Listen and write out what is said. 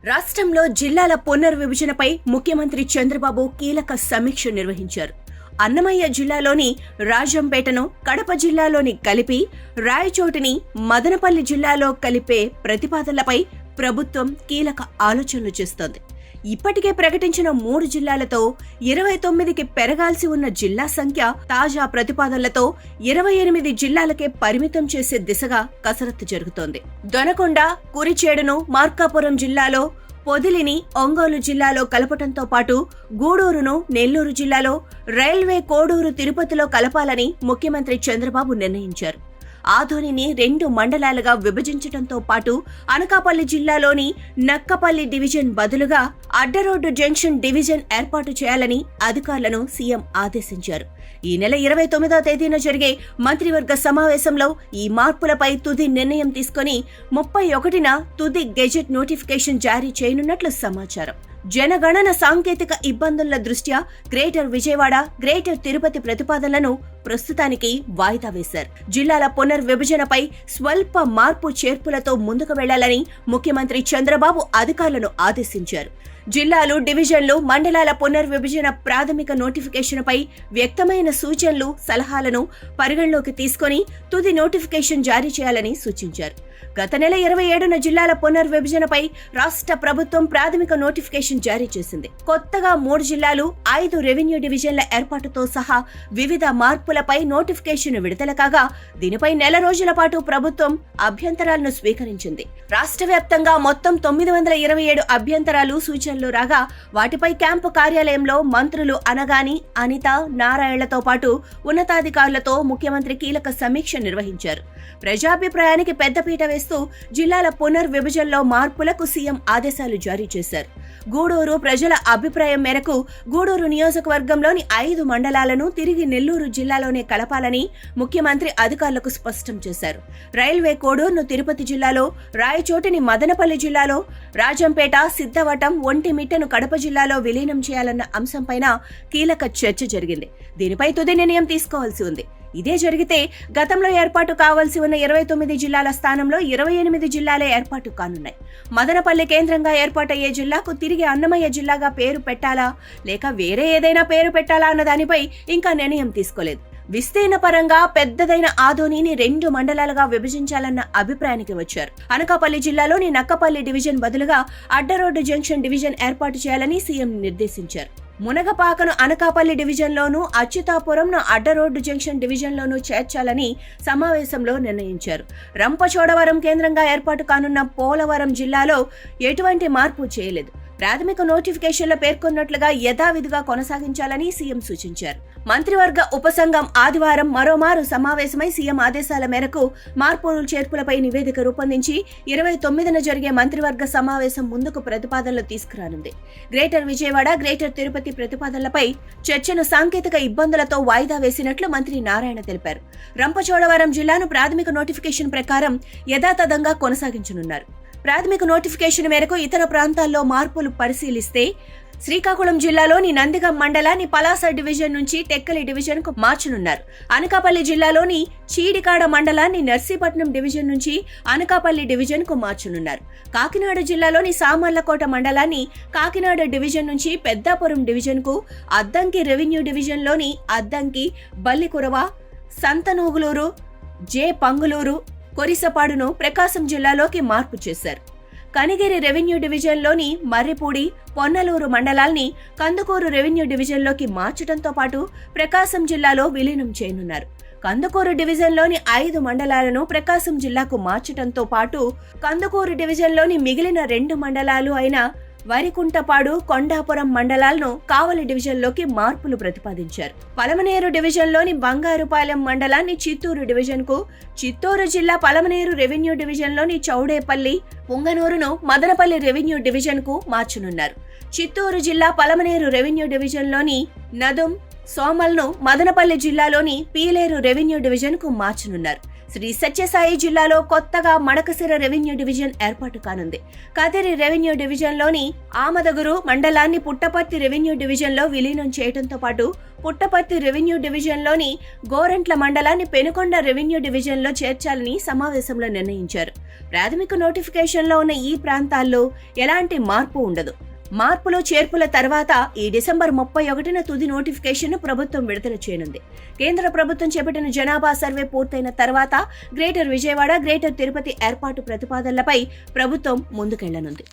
రాష్ట్రంలో జిల్లాల పునర్విభజనపై ముఖ్యమంత్రి చంద్రబాబు కీలక సమీక్ష నిర్వహించారు. అన్నమయ్య జిల్లాలోని రాజంపేటను కడప జిల్లాలోని కలిపి, రాయచోటిని మదనపల్లి జిల్లాలో కలిపే ప్రతిపాదనలపై ప్రభుత్వం కీలక ఆలోచనలు చేస్తోంది. ఇప్పటికే ప్రకటించిన 3 జిల్లాలతో 29కి పెరగాల్సి ఉన్న జిల్లా సంఖ్య తాజా ప్రతిపాదనలతో 28 జిల్లాలకే పరిమితం చేసే దిశగా కసరత్తు జరుగుతోంది. దొనకొండ, కురిచేడును మార్కాపురం జిల్లాలో, పొదిలిని ఒంగోలు జిల్లాలో కలపటంతో పాటు గూడూరును నెల్లూరు జిల్లాలో, రైల్వే కోడూరు తిరుపతిలో కలపాలని ముఖ్యమంత్రి చంద్రబాబు నిర్ణయించారు. ఆదోనిని 2 మండలాలుగా విభజించడంతో పాటు అనకాపల్లి జిల్లాలోని నక్కపల్లి డివిజన్ బదులుగా అడ్డరోడ్డు జంక్షన్ డివిజన్ ఏర్పాటు చేయాలని అధికారులను సీఎం ఆదేశించారు. ఈ నెల 29వ తేదీన జరిగే మంత్రివర్గ సమావేశంలో ఈ మార్పులపై తుది నిర్ణయం తీసుకుని 31న తుది గెజెట్ నోటిఫికేషన్ జారీ చేయనున్నట్లు సమాచారం. జనగణన సాంకేతిక ఇబ్బందుల దృష్ట్యా గ్రేటర్ విజయవాడ, గ్రేటర్ తిరుపతి ప్రతిపాదనలను ప్రస్తుతానికి వాయిదా వేశారు. జిల్లాల పునర్విభజనపై స్వల్ప మార్పు చేర్పులతో ముందుకు వెళ్లాలని ముఖ్యమంత్రి చంద్రబాబు అధికారులను ఆదేశించారు. జిల్లాలు, డివిజన్లు, మండలాల పునర్విభజన ప్రాథమిక నోటిఫికేషన్పై వ్యక్తమైన సూచనలు, సలహాలను పరిగణలోకి తీసుకుని తుది నోటిఫికేషన్ జారీ చేయాలని సూచించారు. గత నెల 27న జిల్లాల పునర్విభజనపై రాష్ట్ర ప్రభుత్వం ప్రాథమిక నోటిఫికేషన్ జారీ చేసింది. కొత్తగా 3 జిల్లాలు, 5 రెవెన్యూ డివిజన్ల ఏర్పాటుతో సహా వివిధ మార్పులపై నోటిఫికేషన్ విడుదల కాగా, దీనిపై నెల రోజుల పాటు ప్రభుత్వం అభ్యంతరాలను స్వీకరించింది. రాష్ట్ర వ్యాప్తంగా మొత్తం 927 అభ్యంతరాలు, సూచనలు రాగా, వాటిపై క్యాంపు కార్యాలయంలో మంత్రులు అనగాని, అనిత, నారాయణలతో పాటు ఉన్నతాధికారులతో ముఖ్యమంత్రి కీలక సమీక్ష నిర్వహించారు. ప్రజాభిప్రాయానికి పెద్దపీట వేస్తూ జిల్లాల పునర్విభజనలో మార్పులకు సీఎం ఆదేశాలు జారీ చేశారు. గూడూరు ప్రజల అభిప్రాయం మేరకు గూడూరు నియోజకవర్గంలోని 5 మండలాలను తిరిగి నెల్లూరు జిల్లాలోనే కలపాలని ముఖ్యమంత్రి అధికారులకు స్పష్టం చేశారు. రైల్వే కోడూరును తిరుపతి జిల్లాలో, రాయచోటిని మదనపల్లి జిల్లాలో, రాజంపేట, సిద్ధవటం, ఒంటిమిట్టను కడప జిల్లాలో విలీనం చేయాలన్న అంశంపైన కీలక చర్చ జరిగింది. దీనిపై తుది నిర్ణయం తీసుకోవాల్సి ఉంది. ఇదే జరిగితే గతంలో ఏర్పాటు కావాల్సి ఉన్న 29 జిల్లాల స్థానంలో 28 జిల్లాలే ఏర్పాటు కానున్నాయి. మదనపల్లి కేంద్రంగా ఏర్పాటయ్యే జిల్లాకు తిరిగి అన్నమయ్య జిల్లాగా పేరు పెట్టాలా, లేక వేరే ఏదైనా పేరు పెట్టాలా అన్న దానిపై ఇంకా నిర్ణయం తీసుకోలేదు. విస్తీర్ణ పరంగా పెద్దదైన ఆదోనిని 2 మండలాలుగా విభజించాలన్న అభిప్రాయానికి వచ్చారు. అనకాపల్లి జిల్లాలోని నక్కపల్లి డివిజన్ బదులుగా అడ్డరోడ్డు జంక్షన్ డివిజన్ ఏర్పాటు చేయాలని సీఎం నిర్దేశించారు. మునగపాకను అనకాపల్లి డివిజన్లోనూ, అచ్యుతాపురంను అడ్డరోడ్డు జంక్షన్ డివిజన్లోనూ చేర్చాలని సమావేశంలో నిర్ణయించారు. రంపచోడవరం కేంద్రంగా ఏర్పాటు కానున్న పోలవరం జిల్లాలో ఎటువంటి మార్పు చేయలేదు. ప్రాథమిక నోటిఫికేషన్లో పేర్కొన్నట్లుగా యథావిధిగా కొనసాగించాలని సీఎం సూచించారు. మంత్రివర్గ ఉపసంఘం ఆదివారం మరోమారు సమావేశమై సీఎం ఆదేశాల మేరకు మార్పులు చేర్పులపై నివేదిక రూపొందించి 29న జరిగే మంత్రివర్గ సమావేశం ముందుకు ప్రతిపాదనలు తీసుకురానుంది. గ్రేటర్ విజయవాడ, గ్రేటర్ తిరుపతి ప్రతిపాదనలపై చర్చను సాంకేతిక ఇబ్బందులతో వాయిదా వేసినట్లు మంత్రి నారాయణ తెలిపారు. రంపచోడవరం జిల్లాను ప్రాథమిక నోటిఫికేషన్ ప్రకారం యథాతథంగా కొనసాగించనున్నారు. ప్రాథమిక నోటిఫికేషన్ మేరకు ఇతర ప్రాంతాల్లో మార్పులు పరిశీలిస్తే శ్రీకాకుళం జిల్లాలోని నందిగం మండలాన్ని పలాస డివిజన్ నుంచి టెక్కలి డివిజన్ కు మార్చనున్నారు. అనకాపల్లి జిల్లాలోని చీడికాడ మండలాన్ని నర్సీపట్నం డివిజన్ నుంచి అనకాపల్లి డివిజన్ కు మార్చనున్నారు. కాకినాడ జిల్లాలోని సామర్లకోట మండలాన్ని కాకినాడ డివిజన్ నుంచి పెద్దాపురం డివిజన్ కు, అద్దంకి రెవెన్యూ డివిజన్ లోని అద్దంకి, బల్లికురవ, సంతనూగులూరు, జే పంగులూరు, కొరిసపాడును ప్రకాశం జిల్లాలోకి మార్పు చేశారు. కనిగిరి రెవెన్యూ డివిజన్లోని మర్రిపూడి, పొన్నలూరు మండలాల్ని కందుకూరు రెవెన్యూ డివిజన్లోకి మార్చడంతో పాటు ప్రకాశం జిల్లాలో విలీనం చేయనున్నారు. కందుకూరు డివిజన్లోని 5 మండలాలను ప్రకాశం జిల్లాకు మార్చడంతో పాటు కందుకూరు డివిజన్లోని మిగిలిన 2 మండలాలు అయిన వరికుంటపాడు, కొండాపురం మండలాలను కావలి డివిజన్లోకి మార్పులు ప్రతిపాదించారు. పలమనేరు డివిజన్లోని బంగారుపాలెం మండలాన్ని చిత్తూరు డివిజన్కు, చిత్తూరు జిల్లా పలమనేరు రెవెన్యూ డివిజన్లోని చౌడేపల్లి, పుంగనూరును మదనపల్లి రెవెన్యూ డివిజన్కు మార్చనున్నారు. చిత్తూరు జిల్లా పలమనేరు రెవెన్యూ డివిజన్లోని నదుం, సోమల్ను మదనపల్లి జిల్లాలోని పీలేరు రెవెన్యూ డివిజన్కు మార్చనున్నారు. శ్రీ సత్యసాయి జిల్లాలో కొత్తగా మడకసిర రెవెన్యూ డివిజన్ ఏర్పాటు కానుంది. కదిరి రెవెన్యూ డివిజన్లోని ఆమదగురు మండలాన్ని పుట్టపర్తి రెవెన్యూ డివిజన్లో విలీనం చేయడంతో పాటు పుట్టపర్తి రెవెన్యూ డివిజన్లోని గోరంట్ల మండలాన్ని పెనుకొండ రెవెన్యూ డివిజన్లో చేర్చాలని సమావేశంలో నిర్ణయించారు. ప్రాథమిక నోటిఫికేషన్లో ఉన్న ఈ ప్రాంతాల్లో ఎలాంటి మార్పు ఉండదు. మార్పులు చేర్పుల తర్వాత ఈ డిసెంబర్ 31న తుది నోటిఫికేషన్ ప్రభుత్వం విడుదల చేయనుంది. కేంద్ర ప్రభుత్వం చేపట్టిన జనాభా సర్వే పూర్తయిన తర్వాత గ్రేటర్ విజయవాడ, గ్రేటర్ తిరుపతి ఏర్పాటు ప్రతిపాదనలపై ప్రభుత్వం ముందుకెళ్లనుంది.